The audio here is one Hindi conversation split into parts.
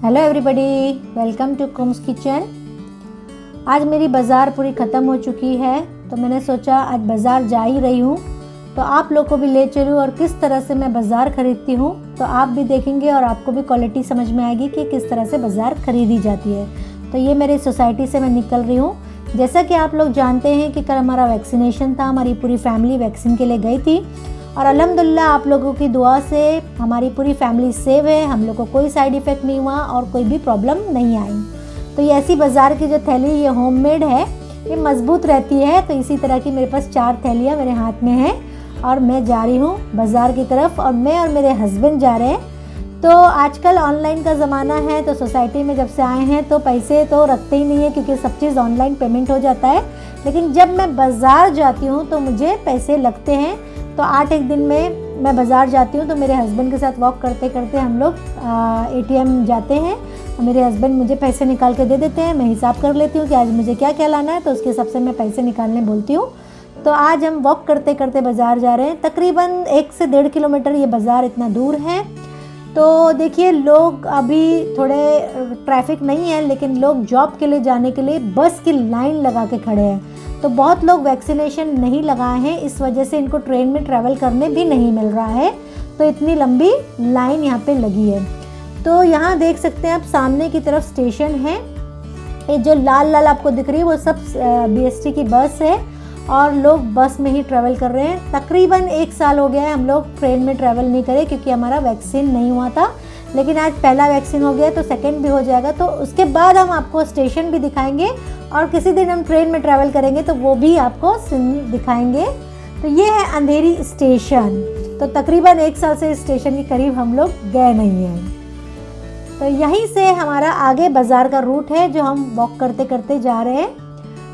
हेलो एवरीबॉडी, वेलकम टू कुम्स किचन। आज मेरी बाज़ार पूरी ख़त्म हो चुकी है, तो मैंने सोचा आज बाज़ार जा ही रही हूँ तो आप लोग को भी ले चलूँ और किस तरह से मैं बाज़ार ख़रीदती हूँ, तो आप भी देखेंगे और आपको भी क्वालिटी समझ में आएगी कि किस तरह से बाज़ार ख़रीदी जाती है। तो ये मेरी सोसाइटी से मैं निकल रही हूँ। जैसा कि आप लोग जानते हैं कि कल हमारा वैक्सीनेशन था, हमारी पूरी फैमिली वैक्सीन के लिए गई थी और अल्हम्दुलिल्लाह आप लोगों की दुआ से हमारी पूरी फैमिली सेव है। हम लोग को कोई साइड इफ़ेक्ट नहीं हुआ और कोई भी प्रॉब्लम नहीं आई। तो ये ऐसी बाज़ार की जो थैली ये होममेड है, ये मज़बूत रहती है। तो इसी तरह की मेरे पास 4 थैलियाँ मेरे हाथ में हैं और मैं जा रही हूँ बाज़ार की तरफ और मैं और मेरे हस्बैंड जा रहे हैं। तो आजकल ऑनलाइन का ज़माना है, तो सोसाइटी में जब से आए हैं तो पैसे तो रखते ही नहीं है क्योंकि सब चीज़ ऑनलाइन पेमेंट हो जाता है। लेकिन जब मैं बाज़ार जाती हूँ तो मुझे पैसे लगते हैं। तो 8 दिन में मैं बाज़ार जाती हूँ तो मेरे हस्बैंड के साथ वॉक करते करते हम लोग ATM जाते हैं और मेरे हस्बैंड मुझे पैसे निकाल के दे देते हैं। मैं हिसाब कर लेती हूँ कि आज मुझे क्या क्या लाना है, तो उसके हिसाब से मैं पैसे निकालने बोलती हूँ। तो आज हम वॉक करते करते बाज़ार जा रहे हैं। तकरीबन 1 से 1.5 किलोमीटर ये बाज़ार इतना दूर है। तो देखिए, लोग अभी थोड़े ट्रैफिक नहीं है, लेकिन लोग जॉब के लिए जाने के लिए बस की लाइन लगा के खड़े हैं। तो बहुत लोग वैक्सीनेशन नहीं लगाए हैं, इस वजह से इनको ट्रेन में ट्रैवल करने भी नहीं मिल रहा है। तो इतनी लंबी लाइन यहाँ पे लगी है। तो यहाँ देख सकते हैं आप, सामने की तरफ स्टेशन है। ये जो लाल लाल आपको दिख रही है वो सब BST की बस है और लोग बस में ही ट्रैवल कर रहे हैं। तकरीबन 1 साल हो गया है हम लोग ट्रेन में ट्रैवल नहीं करे क्योंकि हमारा वैक्सीन नहीं हुआ था। लेकिन आज पहला वैक्सीन हो गया तो सेकंड भी हो जाएगा। तो उसके बाद हम आपको स्टेशन भी दिखाएंगे और किसी दिन हम ट्रेन में ट्रैवल करेंगे तो वो भी आपको दिखाएंगे। तो ये है अंधेरी स्टेशन। तो तकरीबन 1 साल से इस स्टेशन के करीब हम लोग गए नहीं हैं। तो यहीं से हमारा आगे बाज़ार का रूट है जो हम वॉक करते करते जा रहे हैं।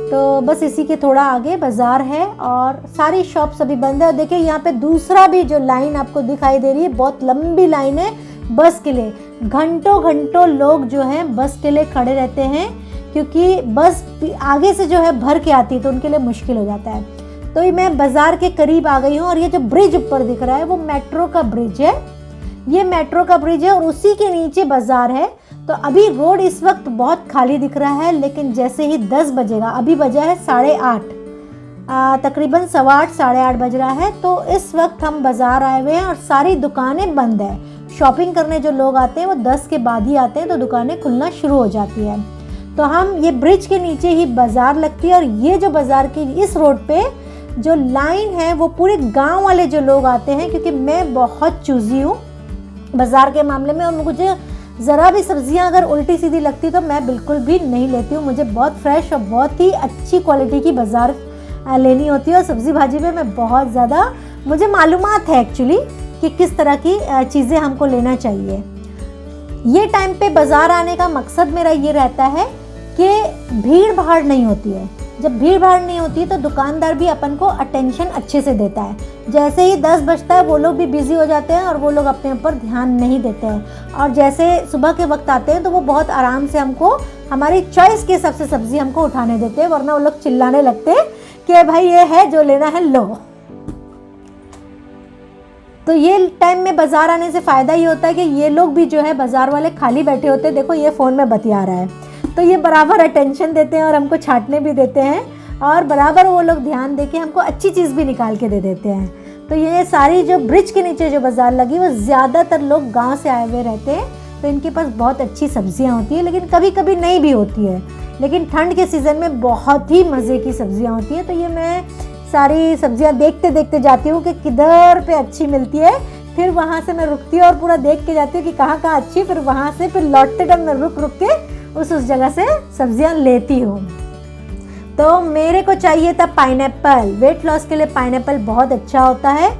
तो बस इसी के थोड़ा आगे बाज़ार है और सारी शॉप्स अभी बंद है। और देखिए यहाँ पे दूसरा भी जो लाइन आपको दिखाई दे रही है, बहुत लंबी लाइन है बस के लिए। घंटों घंटों लोग जो हैं बस के लिए खड़े रहते हैं क्योंकि बस आगे से जो है भर के आती है तो उनके लिए मुश्किल हो जाता है। तो ये मैं बाज़ार के करीब आ गई हूँ और ये जो ब्रिज ऊपर दिख रहा है वो मेट्रो का ब्रिज है। ये मेट्रो का ब्रिज है और उसी के नीचे बाज़ार है। तो अभी रोड इस वक्त बहुत खाली दिख रहा है, लेकिन जैसे ही 10 बजेगा, अभी बजा है 8:30, तकरीबन 8:15 साढ़े 8 बज रहा है। तो इस वक्त हम बाज़ार आए हुए हैं और सारी दुकानें बंद है। शॉपिंग करने जो लोग आते हैं वो 10 के बाद ही आते हैं, तो दुकानें खुलना शुरू हो जाती है। तो हम ये ब्रिज के नीचे ही बाज़ार लगती है और ये जो बाज़ार की इस रोड पे जो लाइन है वो पूरे गांव वाले जो लोग आते हैं, क्योंकि मैं बहुत चूज़ी हूँ बाज़ार के मामले में और मुझे ज़रा भी सब्जियां अगर उल्टी सीधी लगती तो मैं बिल्कुल भी नहीं लेती हूँ। मुझे बहुत फ्रेश और बहुत ही अच्छी क्वालिटी की बाज़ार लेनी होती है और सब्ज़ी भाजी में मैं बहुत ज़्यादा, मुझे मालूमात है एक्चुअली कि किस तरह की चीज़ें हमको लेना चाहिए। ये टाइम पे बाज़ार आने का मकसद मेरा ये रहता है कि भीड़ भाड़ नहीं होती है। जब भीड़ भाड़ नहीं होती है तो दुकानदार भी अपन को अटेंशन अच्छे से देता है। जैसे ही 10 बजता है वो लोग भी बिजी हो जाते हैं और वो लोग अपने ऊपर ध्यान नहीं देते हैं। और जैसे सुबह के वक्त आते हैं तो वो बहुत आराम से हमको हमारी चॉइस के हिसाब से सब्ज़ी हमको उठाने देते हैं, वरना वो लोग चिल्लाने लगते हैं कि भाई ये है जो लेना है लो। तो ये टाइम में बाज़ार आने से फ़ायदा ये होता है कि ये लोग भी जो है बाज़ार वाले खाली बैठे होते हैं। देखो ये फ़ोन में बतिया रहा है, तो ये बराबर अटेंशन देते हैं और हमको छांटने भी देते हैं और बराबर वो लोग ध्यान देके हमको अच्छी चीज़ भी निकाल के दे देते हैं। तो ये सारी जो ब्रिज के नीचे जो बाज़ार लगी वो ज़्यादातर लोग गांव से आए हुए रहते हैं, तो इनके पास बहुत अच्छी सब्जियां होती है, लेकिन कभी कभी नहीं भी होती है। लेकिन ठंड के सीज़न में बहुत ही मज़े की सब्जियाँ होती हैं। तो ये मैं सारी सब्जियां देखते देखते जाती हूँ कि किधर पे अच्छी मिलती है, फिर वहाँ से मैं रुकती हूँ और पूरा देख के जाती हूँ कि कहाँ कहाँ अच्छी, फिर वहाँ से फिर लौटते टाइम मैं रुक रुक के उस जगह से सब्जियां लेती हूँ। तो मेरे को चाहिए था पाइनएप्पल। वेट लॉस के लिए पाइनएप्पल बहुत अच्छा होता है,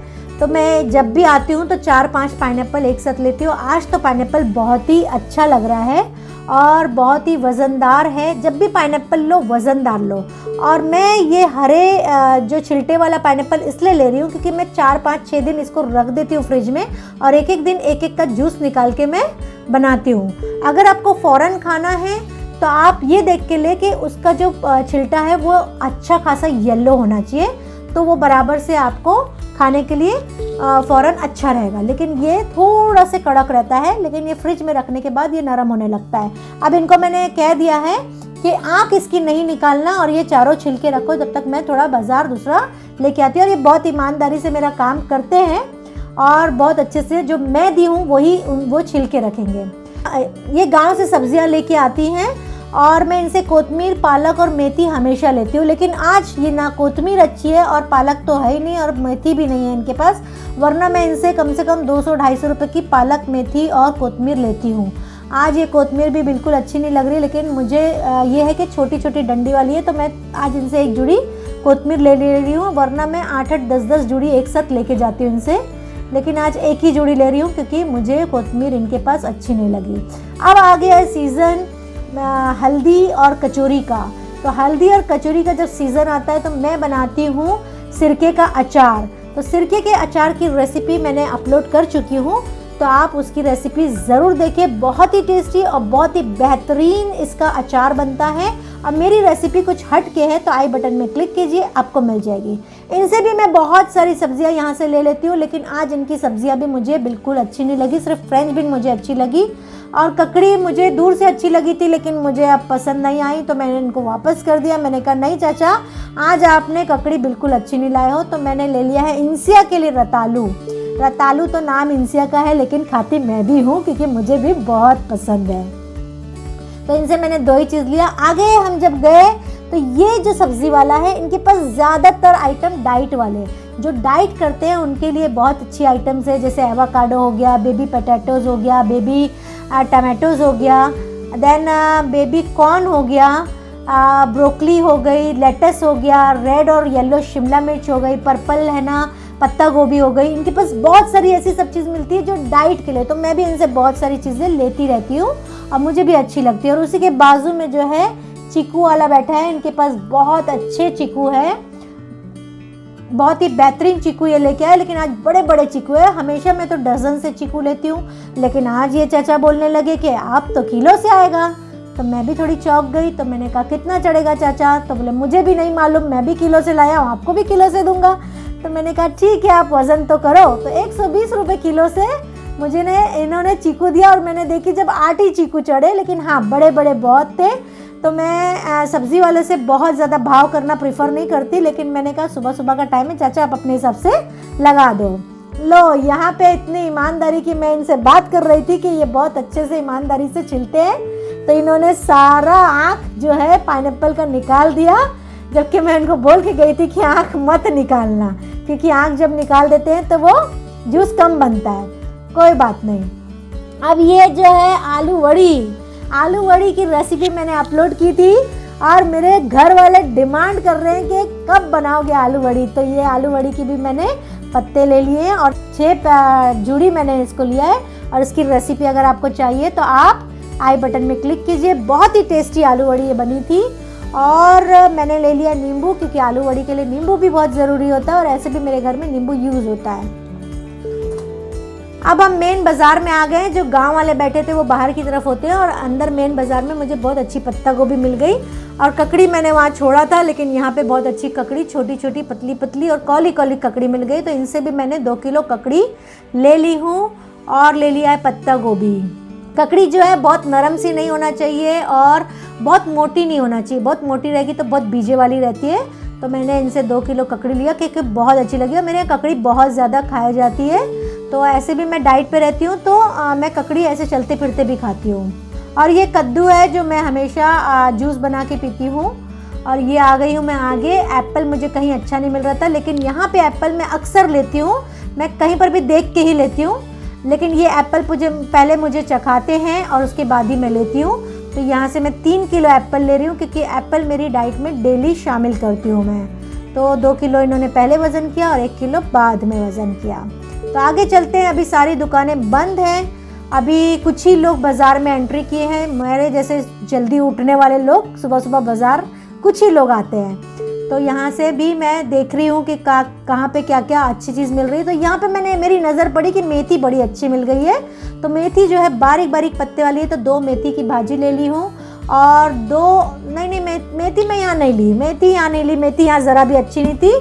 तो मैं जब भी आती हूँ तो 4-5 पाइनएप्पल एक साथ लेती हूँ। आज तो पाइनएप्पल बहुत ही अच्छा लग रहा है और बहुत ही वज़नदार है। जब भी पाइनएप्पल लो वज़नदार लो। और मैं ये हरे जो छिलटे वाला पाइनएप्पल इसलिए ले रही हूँ क्योंकि मैं 4-5-6 दिन इसको रख देती हूँ फ्रिज में और एक एक दिन एक एक का जूस निकाल के मैं बनाती हूँ। अगर आपको फ़ौरन खाना है तो आप ये देख के ले कि उसका जो छिलटा है वो अच्छा खासा येलो होना चाहिए, तो वो बराबर से आपको खाने के लिए फ़ौरन अच्छा रहेगा। लेकिन ये थोड़ा से कड़क रहता है, लेकिन ये फ्रिज में रखने के बाद ये नरम होने लगता है। अब इनको मैंने कह दिया है कि आँख इसकी नहीं निकालना और ये चारों छिलके रखो जब तक मैं थोड़ा बाज़ार दूसरा लेके आती हूँ। और ये बहुत ईमानदारी से मेरा काम करते हैं और बहुत अच्छे से जो मैं दी हूँ वो छिलके रखेंगे। ये गांव से सब्जियां लेके आती हैं और मैं इनसे कोतमीर, पालक और मेथी हमेशा लेती हूँ। लेकिन आज ये ना कोतमीर अच्छी है और पालक तो है ही नहीं और मेथी भी नहीं है इनके पास, वरना मैं इनसे कम से कम 200-250 रुपये की पालक, मेथी और कोतमीर लेती हूँ। आज ये कोतमीर भी बिल्कुल अच्छी नहीं लग रही, लेकिन मुझे ये है कि छोटी छोटी डंडी वाली है, तो मैं आज इनसे एक जुड़ी कोतमीर ले रही हूँ, वरना मैं 8-8, 10-10 जुड़ी एक साथ लेके जाती हूँ इनसे। लेकिन आज एक ही जोड़ी ले रही हूँ क्योंकि मुझे कोतमीर इनके पास अच्छी नहीं लगी। अब आ गया है सीज़न हल्दी और कचौरी का। तो हल्दी और कचौरी का जब सीज़न आता है तो मैं बनाती हूँ सिरके का अचार। तो सिरके के अचार की रेसिपी मैंने अपलोड कर चुकी हूँ, तो आप उसकी रेसिपी ज़रूर देखें। बहुत ही टेस्टी और बहुत ही बेहतरीन इसका अचार बनता है। अब मेरी रेसिपी कुछ हट के है तो आई बटन में क्लिक कीजिए, आपको मिल जाएगी। इनसे भी मैं बहुत सारी सब्जियां यहाँ से ले लेती हूँ, लेकिन आज इनकी सब्जियां भी मुझे बिल्कुल अच्छी नहीं लगी। सिर्फ फ्रेंच बीन मुझे अच्छी लगी और ककड़ी मुझे दूर से अच्छी लगी थी, लेकिन मुझे अब पसंद नहीं आई तो मैंने इनको वापस कर दिया। मैंने कहा नहीं चाचा, आज आपने ककड़ी बिल्कुल अच्छी नहीं लाए हो। तो मैंने ले लिया है इंसिया के लिए रतालू। रतालू तो नाम इंसिया का है, लेकिन खाती मैं भी हूँ क्योंकि मुझे भी बहुत पसंद है। तो इनसे मैंने 2 ही चीज़ लिया। आगे हम जब गए तो ये जो सब्ज़ी वाला है, इनके पास ज़्यादातर आइटम डाइट वाले, जो डाइट करते हैं उनके लिए बहुत अच्छी आइटम्स है। जैसे एवोकाडो हो गया, बेबी पोटैटोज़ हो गया, बेबी टमाटोज़ हो गया, देन बेबी कॉर्न हो गया, ब्रोकली हो गई, लेटस हो गया, रेड और येलो शिमला मिर्च हो गई, पर्पल है ना पत्ता गोभी हो गई। इनके पास बहुत सारी ऐसी सब चीज़ मिलती है जो डाइट के लिए, तो मैं भी इनसे बहुत सारी चीज़ें लेती रहती हूँ और मुझे भी अच्छी लगती है। और उसी के बाजू में जो है चीकू वाला बैठा है, इनके पास बहुत अच्छे चीकू है, बहुत ही बेहतरीन चीकू ये लेके आए। लेकिन आज बड़े बड़े चीकू है। हमेशा मैं तो डजन से चीकू लेती हूँ, लेकिन आज ये चाचा बोलने लगे कि आप तो किलो से आएगा। तो मैं भी थोड़ी चौंक गई। तो मैंने कहा कितना चढ़ेगा चाचा? तो बोले मुझे भी नहीं मालूम, मैं भी किलो से लाया हूँ, आपको भी किलो से दूंगा। तो मैंने कहा ठीक है, आप वज़न तो करो। तो 120 रुपये किलो से इन्होंने चीकू दिया और मैंने देखी जब 8 ही चीकू चढ़े, लेकिन हाँ बड़े बड़े बहुत थे। तो मैं सब्ज़ी वाले से बहुत ज़्यादा भाव करना प्रेफर नहीं करती, लेकिन मैंने कहा सुबह सुबह का टाइम है चाचा, आप अपने हिसाब से लगा दो। लो यहाँ पे इतनी ईमानदारी की मैं इनसे बात कर रही थी कि ये बहुत अच्छे से ईमानदारी से छिलते हैं, तो इन्होंने सारा आँख जो है पाइनएप्पल का निकाल दिया, जबकि मैं इनको बोल के गई थी कि आँख मत निकालना, क्योंकि आँख जब निकाल देते हैं तो वो जूस कम बनता है। कोई बात नहीं। अब ये जो है आलू वड़ी की रेसिपी मैंने अपलोड की थी और मेरे घर वाले डिमांड कर रहे हैं कि कब बनाओगे आलू वड़ी। तो ये आलू वड़ी की भी मैंने पत्ते ले लिए हैं और 6 जुड़ी मैंने इसको लिया है। और इसकी रेसिपी अगर आपको चाहिए तो आप आई बटन में क्लिक कीजिए। बहुत ही टेस्टी आलू वड़ी ये बनी थी। और मैंने ले लिया नींबू, क्योंकि आलू वड़ी के लिए नींबू भी बहुत ज़रूरी होता है और ऐसे भी मेरे घर में नींबू यूज़ होता है। अब हम मेन बाज़ार में आ गए। जो गांव वाले बैठे थे वो बाहर की तरफ होते हैं और अंदर मेन बाज़ार में मुझे बहुत अच्छी पत्ता गोभी मिल गई। और ककड़ी मैंने वहाँ छोड़ा था, लेकिन यहाँ पे बहुत अच्छी ककड़ी, छोटी छोटी पतली पतली और कौली कौली ककड़ी मिल गई। तो इनसे भी मैंने 2 किलो ककड़ी ले ली हूँ और ले लिया है पत्ता गोभी। ककड़ी जो है बहुत नरम सी नहीं होना चाहिए और बहुत मोटी नहीं होना चाहिए। बहुत मोटी रहेगी तो बहुत बीजे वाली रहती है। तो मैंने इनसे 2 किलो ककड़ी लिया क्योंकि बहुत अच्छी लगी और मेरे यहाँ ककड़ी बहुत ज़्यादा खाई जाती है। तो ऐसे भी मैं डाइट पे रहती हूँ तो मैं ककड़ी ऐसे चलते फिरते भी खाती हूँ। और ये कद्दू है जो मैं हमेशा जूस बना के पीती हूँ। और ये आ गई हूँ मैं आगे। एप्पल मुझे कहीं अच्छा नहीं मिल रहा था, लेकिन यहाँ पे एप्पल मैं अक्सर लेती हूँ, मैं कहीं पर भी देख के ही लेती हूँ। लेकिन ये एप्पल पहले मुझे चखाते हैं और उसके बाद ही मैं लेती हूँ। तो यहाँ से मैं 3 किलो एप्पल ले रही हूँ क्योंकि एप्पल मेरी डाइट में डेली शामिल करती हूँ मैं। तो 2 किलो इन्होंने पहले वज़न किया और 1 किलो बाद में वज़न किया। तो आगे चलते हैं। अभी सारी दुकानें बंद हैं, अभी कुछ ही लोग बाज़ार में एंट्री किए हैं। मेरे जैसे जल्दी उठने वाले लोग सुबह सुबह बाज़ार कुछ ही लोग आते हैं। तो यहाँ से भी मैं देख रही हूँ कि कहाँ पे क्या क्या अच्छी चीज़ मिल रही है। तो यहाँ पे मेरी नज़र पड़ी कि मेथी बड़ी अच्छी मिल गई है। तो मेथी जो है बारीक बारीक पत्ते वाली है, तो 2 मेथी की भाजी ले ली हूँ। और 2 नहीं मेथी मैं यहाँ नहीं ली, मेथी यहाँ ज़रा भी अच्छी नहीं थी।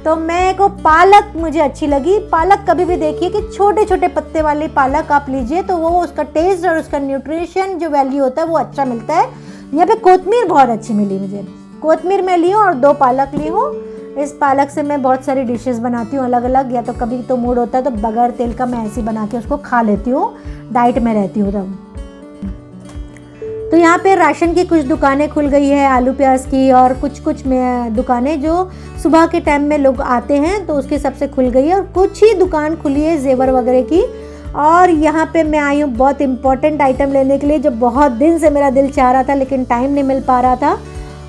तो मेरे को पालक मुझे अच्छी लगी। पालक कभी भी देखिए कि छोटे छोटे पत्ते वाली पालक आप लीजिए तो वो उसका टेस्ट और उसका न्यूट्रिशन जो वैल्यू होता है वो अच्छा मिलता है। यहाँ पे कोतमीर बहुत अच्छी मिली मुझे, कोतमीर मैं ली हूँ और 2 पालक ली हूँ। इस पालक से मैं बहुत सारी डिशेस बनाती हूँ अलग अलग, या तो कभी तो मूड होता है तो बगैर तेल का मैं ऐसे बना के उसको खा लेती हूँ, डाइट में रहती हूँ तब। तो यहाँ पे राशन की कुछ दुकानें खुल गई है आलू प्याज की, और कुछ में दुकानें जो सुबह के टाइम में लोग आते हैं तो उसके सबसे खुल गई है, और कुछ ही दुकान खुली है जेवर वगैरह की। और यहाँ पे मैं आई हूँ बहुत इम्पोर्टेंट आइटम लेने के लिए, जो बहुत दिन से मेरा दिल चाह रहा था लेकिन टाइम नहीं मिल पा रहा था।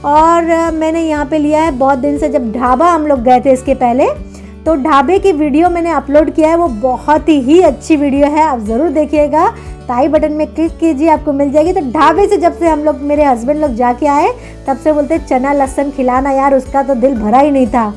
और मैंने यहाँ पे लिया है बहुत दिन से, जब ढाबा हम लोग गए थे इसके पहले, तो ढाबे की वीडियो मैंने अपलोड किया है, वो बहुत ही अच्छी वीडियो है, आप ज़रूर देखिएगा। ताई बटन में क्लिक कीजिए, आपको मिल जाएगी। तो ढाबे से जब से हम लोग, मेरे हस्बैंड लोग जाके आए, तब से बोलते चना लहसुन खिलाना यार, उसका तो दिल भरा ही नहीं था।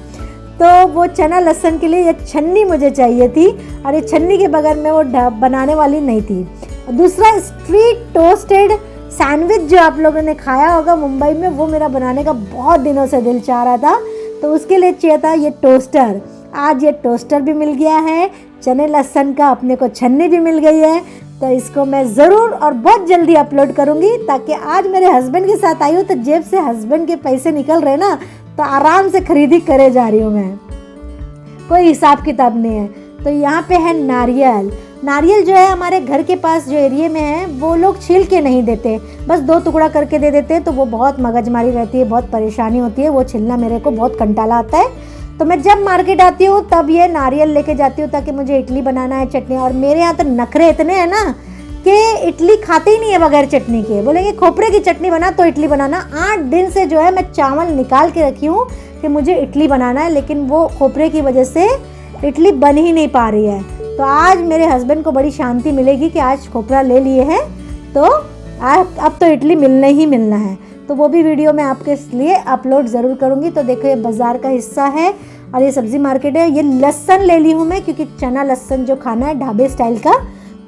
तो वो चना लहसुन के लिए ये छन्नी मुझे चाहिए थी, और ये छन्नी के बगैर में वो बनाने वाली नहीं थी। दूसरा, स्ट्रीट टोस्टेड सैंडविच जो आप लोगों ने खाया होगा मुंबई में, वो मेरा बनाने का बहुत दिनों से दिल चाह रहा था, तो उसके लिए चाहिए था ये टोस्टर। आज ये टोस्टर भी मिल गया है, चने लहसुन का अपने को छन्नी भी मिल गई है। तो इसको मैं ज़रूर और बहुत जल्दी अपलोड करूँगी, ताकि आज मेरे हस्बैंड के साथ आई हूँ तो जेब से हस्बैंड के पैसे निकल रहे ना, तो आराम से खरीदी करे जा रही हूँ मैं, कोई हिसाब किताब नहीं है। तो यहाँ पे है नारियल। नारियल जो है हमारे घर के पास जो एरिया में है, वो लोग छील के नहीं देते, बस 2 टुकड़ा करके दे देते हैं, तो वो बहुत मगजमारी रहती है, बहुत परेशानी होती है, वो छिलना मेरे को बहुत कंटाला आता है। तो मैं जब मार्केट आती हूँ तब ये नारियल लेके जाती हूँ, ताकि मुझे इडली बनाना है, चटनी। और मेरे यहाँ तो नखरे इतने हैं ना कि इडली खाते ही नहीं है बगैर चटनी के, बोलेंगे खोपरे की चटनी बना तो इडली बनाना। 8 दिन से जो है मैं चावल निकाल के रखी हूँ कि मुझे इडली बनाना है, लेकिन वो खोपरे की वजह से इडली बन ही नहीं पा रही है। तो आज मेरे हस्बैंड को बड़ी शांति मिलेगी कि आज खोपरा ले लिए हैं, तो अब तो इडली मिलना ही मिलना है। तो वो भी वीडियो मैं आपके लिए अपलोड ज़रूर करूँगी। तो देखो ये बाज़ार का हिस्सा है और ये सब्ज़ी मार्केट है। ये लहसुन ले ली हूँ मैं, क्योंकि चना लहसुन जो खाना है ढाबे स्टाइल का,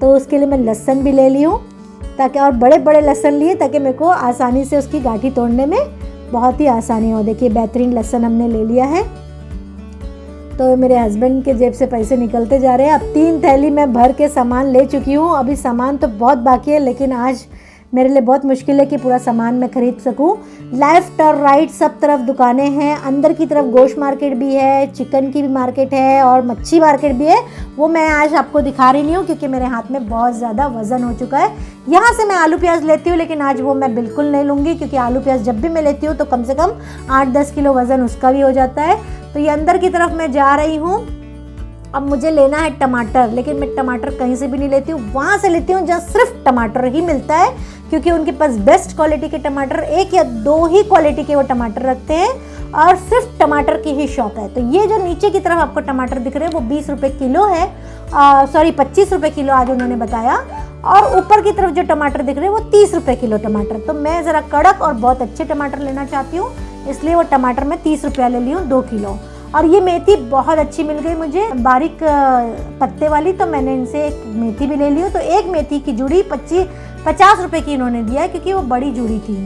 तो उसके लिए मैं लहसुन भी ले ली हूँ, ताकि, और बड़े बड़े लहसुन लिए ताकि मेरे को आसानी से उसकी गांठी तोड़ने में बहुत ही आसानी हो। देखिए बेहतरीन लहसुन हमने ले लिया है। तो मेरे हस्बैंड के जेब से पैसे निकलते जा रहे हैं। अब 3 थैली मैं भर के सामान ले चुकी हूँ। अभी सामान तो बहुत बाकी है, लेकिन आज मेरे लिए बहुत मुश्किल है कि पूरा सामान मैं खरीद सकूँ। लेफ्ट और राइट सब तरफ दुकानें हैं। अंदर की तरफ गोश्त मार्केट भी है, चिकन की भी मार्केट है और मच्छी मार्केट भी है। वो मैं आज आपको दिखा रही नहीं हूँ, क्योंकि मेरे हाथ में बहुत ज़्यादा वज़न हो चुका है। यहाँ से मैं आलू प्याज लेती हूँ, लेकिन आज वो मैं बिल्कुल नहीं लूँगी, क्योंकि आलू प्याज जब भी मैं लेती हूँ तो कम से कम 8-10 किलो वज़न उसका भी हो जाता है। तो ये अंदर की तरफ मैं जा रही हूँ। अब मुझे लेना है टमाटर, लेकिन मैं टमाटर कहीं से भी नहीं लेती हूँ, वहाँ से लेती हूँ जहाँ सिर्फ टमाटर ही मिलता है, क्योंकि उनके पास बेस्ट क्वालिटी के टमाटर, 1 या 2 ही क्वालिटी के वो टमाटर रखते हैं, और सिर्फ टमाटर की ही शॉप है। तो ये जो नीचे की तरफ आपको टमाटर दिख रहे हैं वो 20 रुपये किलो है, 25 रुपये किलो आज उन्होंने बताया। और ऊपर की तरफ जो टमाटर दिख रहे हैं वो 30 रुपये किलो टमाटर। तो मैं ज़रा कड़क और बहुत अच्छे टमाटर लेना चाहती हूँ, इसलिए वो टमाटर मैं 30 रुपया ले ली हूँ 2 किलो। और ये मेथी बहुत अच्छी मिल गई मुझे, बारीक पत्ते वाली, तो मैंने इनसे एक मेथी भी ले ली हूँ। तो एक मेथी की जुड़ी 50 रुपये की इन्होंने दिया है, क्योंकि वो बड़ी जुड़ी थी।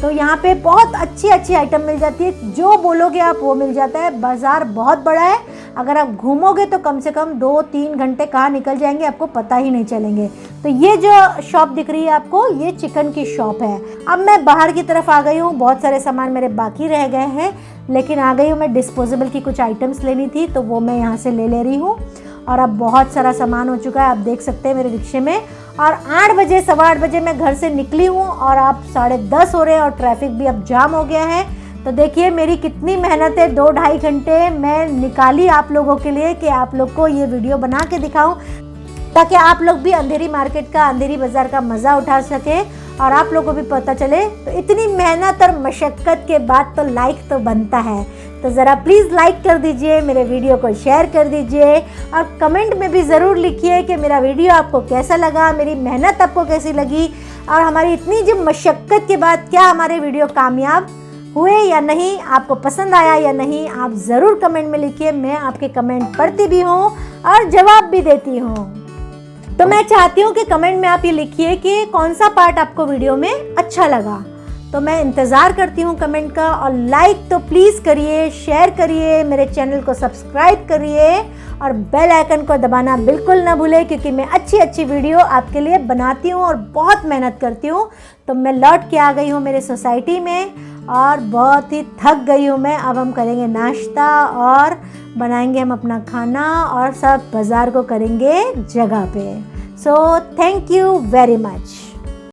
तो यहाँ पे बहुत अच्छी अच्छी आइटम मिल जाती है, जो बोलोगे आप वो मिल जाता है। बाज़ार बहुत बड़ा है, अगर आप घूमोगे तो कम से कम 2-3 घंटे कहाँ निकल जाएंगे आपको पता ही नहीं चलेंगे। तो ये जो शॉप दिख रही है आपको, ये चिकन की शॉप है। अब मैं बाहर की तरफ आ गई हूँ, बहुत सारे सामान मेरे बाकी रह गए हैं, लेकिन आ गई हूँ मैं। डिस्पोजेबल की कुछ आइटम्स लेनी थी, तो वो मैं यहाँ से ले रही हूँ। और अब बहुत सारा सामान हो चुका है, आप देख सकते हैं मेरे रिक्शे में। और 8 बजे 8:15 बजे मैं घर से निकली हूँ, और आप 10:30 हो रहे हैं, और ट्रैफिक भी अब जाम हो गया है। तो देखिए मेरी कितनी मेहनत है, 2-2.5 घंटे मैं निकाली आप लोगों के लिए, कि आप लोग को ये वीडियो बना के दिखाऊं, ताकि आप लोग भी अंधेरी मार्केट का, अंधेरी बाज़ार का मज़ा उठा सके और आप लोगों को भी पता चले। तो इतनी मेहनत और मशक्क़त के बाद तो लाइक तो बनता है, तो ज़रा प्लीज़ लाइक कर दीजिए, मेरे वीडियो को शेयर कर दीजिए, और कमेंट में भी ज़रूर लिखिए कि मेरा वीडियो आपको कैसा लगा, मेरी मेहनत आपको कैसी लगी, और हमारी इतनी जो मशक्क़त के बाद क्या हमारे वीडियो कामयाब हुए या नहीं, आपको पसंद आया या नहीं, आप ज़रूर कमेंट में लिखिए। मैं आपके कमेंट पढ़ती भी हूँ और जवाब भी देती हूँ। तो मैं चाहती हूँ कि कमेंट में आप ये लिखिए कि कौन सा पार्ट आपको वीडियो में अच्छा लगा। तो मैं इंतज़ार करती हूँ कमेंट का, और लाइक तो प्लीज़ करिए, शेयर करिए, मेरे चैनल को सब्सक्राइब करिए और बेल आइकन को दबाना बिल्कुल ना भूलें, क्योंकि मैं अच्छी अच्छी वीडियो आपके लिए बनाती हूँ और बहुत मेहनत करती हूँ। तो मैं लौट के आ गई हूँ मेरे सोसाइटी में और बहुत ही थक गई हूँ मैं। अब हम करेंगे नाश्ता और बनाएंगे हम अपना खाना और सब बाज़ार को करेंगे जगह पे। So thank you very much.